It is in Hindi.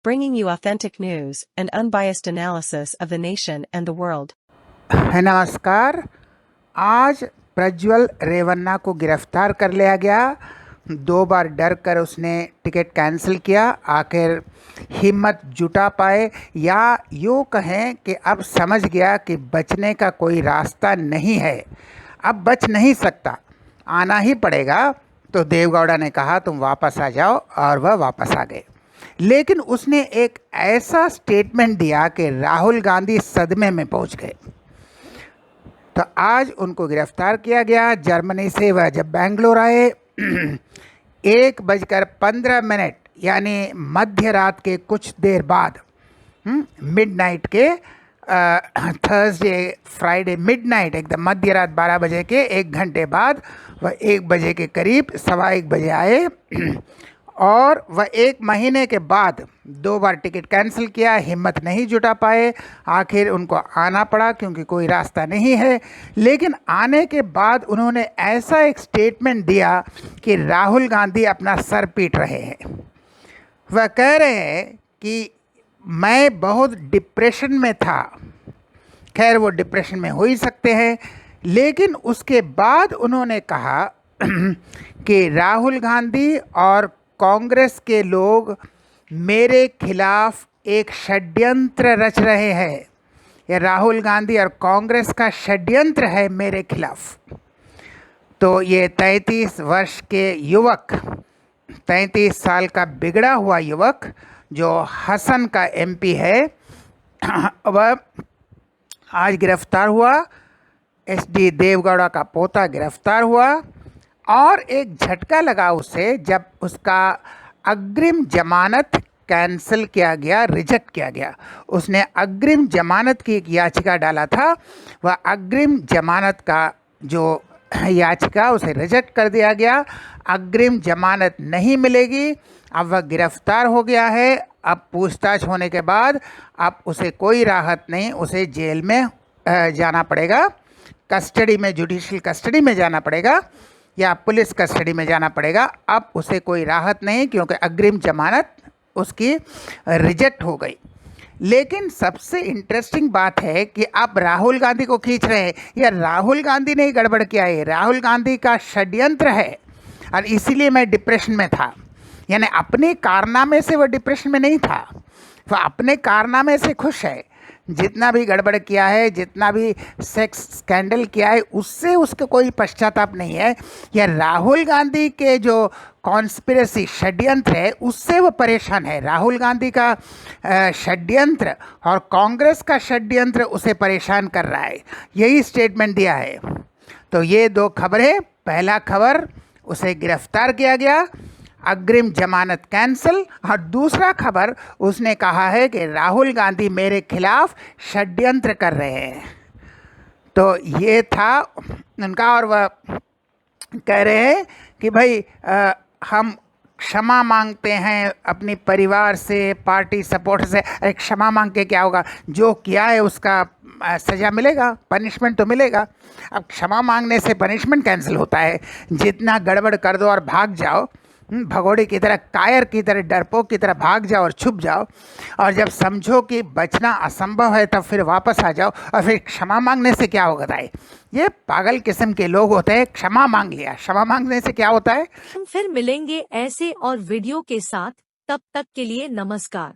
bringing you authentic news and unbiased analysis of the nation and the world. नमस्कार। आज प्रज्वल रेवन्ना को गिरफ्तार कर लिया गया। 2 बार डर कर उसने टिकट कैंसिल किया, आखिर हिम्मत जुटा पाए, या यूँ कहें कि अब समझ गया कि बचने का कोई रास्ता नहीं है, अब बच नहीं सकता, आना ही पड़ेगा। तो देवगौड़ा ने कहा तुम वापस आ जाओ, और वह वापस आ गए। लेकिन उसने एक ऐसा स्टेटमेंट दिया कि राहुल गांधी सदमे में पहुंच गए। तो आज उनको गिरफ्तार किया गया। जर्मनी से वह जब बेंगलोर आए 1:15 यानी मध्य रात के कुछ देर बाद, मिडनाइट के थर्सडे फ्राइडे मिडनाइट, एकदम मध्य रात 12 बजे के 1 घंटे बाद वह 1 बजे के करीब 1:15 बजे आए, और वह 1 महीने के बाद 2 बार टिकट कैंसिल किया। हिम्मत नहीं जुटा पाए, आखिर उनको आना पड़ा क्योंकि कोई रास्ता नहीं है। लेकिन आने के बाद उन्होंने ऐसा एक स्टेटमेंट दिया कि राहुल गांधी अपना सर पीट रहे हैं। वह कह रहे हैं कि मैं बहुत डिप्रेशन में था। खैर वो डिप्रेशन में हो ही सकते हैं, लेकिन उसके बाद उन्होंने कहा कि राहुल गांधी और कांग्रेस के लोग मेरे खिलाफ एक षड्यंत्र रच रहे हैं। यह राहुल गांधी और कांग्रेस का षड्यंत्र है मेरे खिलाफ। तो ये 33 वर्ष के युवक, 33 साल का बिगड़ा हुआ युवक जो हसन का एमपी है, वह आज गिरफ्तार हुआ। एसडी देवगौड़ा का पोता गिरफ्तार हुआ, और एक झटका लगा उसे जब उसका अग्रिम जमानत कैंसिल किया गया, रिजेक्ट किया गया। उसने अग्रिम जमानत की एक याचिका डाला था, वह अग्रिम जमानत का जो याचिका उसे रिजेक्ट कर दिया गया। अग्रिम जमानत नहीं मिलेगी। अब वह गिरफ्तार हो गया है। अब पूछताछ होने के बाद अब उसे कोई राहत नहीं, उसे जेल में जाना पड़ेगा, कस्टडी में, जुडिशियल कस्टडी में जाना पड़ेगा या पुलिस कस्टडी में जाना पड़ेगा। अब उसे कोई राहत नहीं क्योंकि अग्रिम जमानत उसकी रिजेक्ट हो गई। लेकिन सबसे इंटरेस्टिंग बात है कि अब राहुल गांधी को खींच रहे हैं। यह राहुल गांधी ने ही गड़बड़ किया है, राहुल गांधी का षड्यंत्र है, और इसीलिए मैं डिप्रेशन में था। यानी अपने कारनामे से वह डिप्रेशन में नहीं था, वह अपने कारनामे से खुश है। जितना भी गड़बड़ किया है, जितना भी सेक्स स्कैंडल किया है, उससे उसका कोई पश्चाताप नहीं है। या राहुल गांधी के जो कॉन्स्पिरेसी षड्यंत्र है उससे वो परेशान है। राहुल गांधी का षड्यंत्र और कांग्रेस का षड्यंत्र उसे परेशान कर रहा है, यही स्टेटमेंट दिया है। तो ये 2 खबरें। पहला खबर, उसे गिरफ्तार किया गया, अग्रिम जमानत कैंसिल, और दूसरा खबर, उसने कहा है कि राहुल गांधी मेरे खिलाफ षड्यंत्र कर रहे हैं। तो ये था उनका, और वह कह रहे हैं कि भाई हम क्षमा मांगते हैं अपने परिवार से, पार्टी सपोर्ट से। अरे क्षमा मांग के क्या होगा? जो किया है उसका सज़ा मिलेगा, पनिशमेंट तो मिलेगा। अब क्षमा मांगने से पनिशमेंट कैंसिल होता है? जितना गड़बड़ कर दो और भाग जाओ, भगोड़े की तरह, कायर की तरह, डरपोक की तरह भाग जाओ और छुप जाओ, और जब समझो कि बचना असंभव है तब फिर वापस आ जाओ, और फिर क्षमा मांगने से क्या होता है? ये पागल किस्म के लोग होते हैं। क्षमा मांग लिया, क्षमा मांगने से क्या होता है? हम फिर मिलेंगे ऐसे और वीडियो के साथ, तब तक के लिए नमस्कार।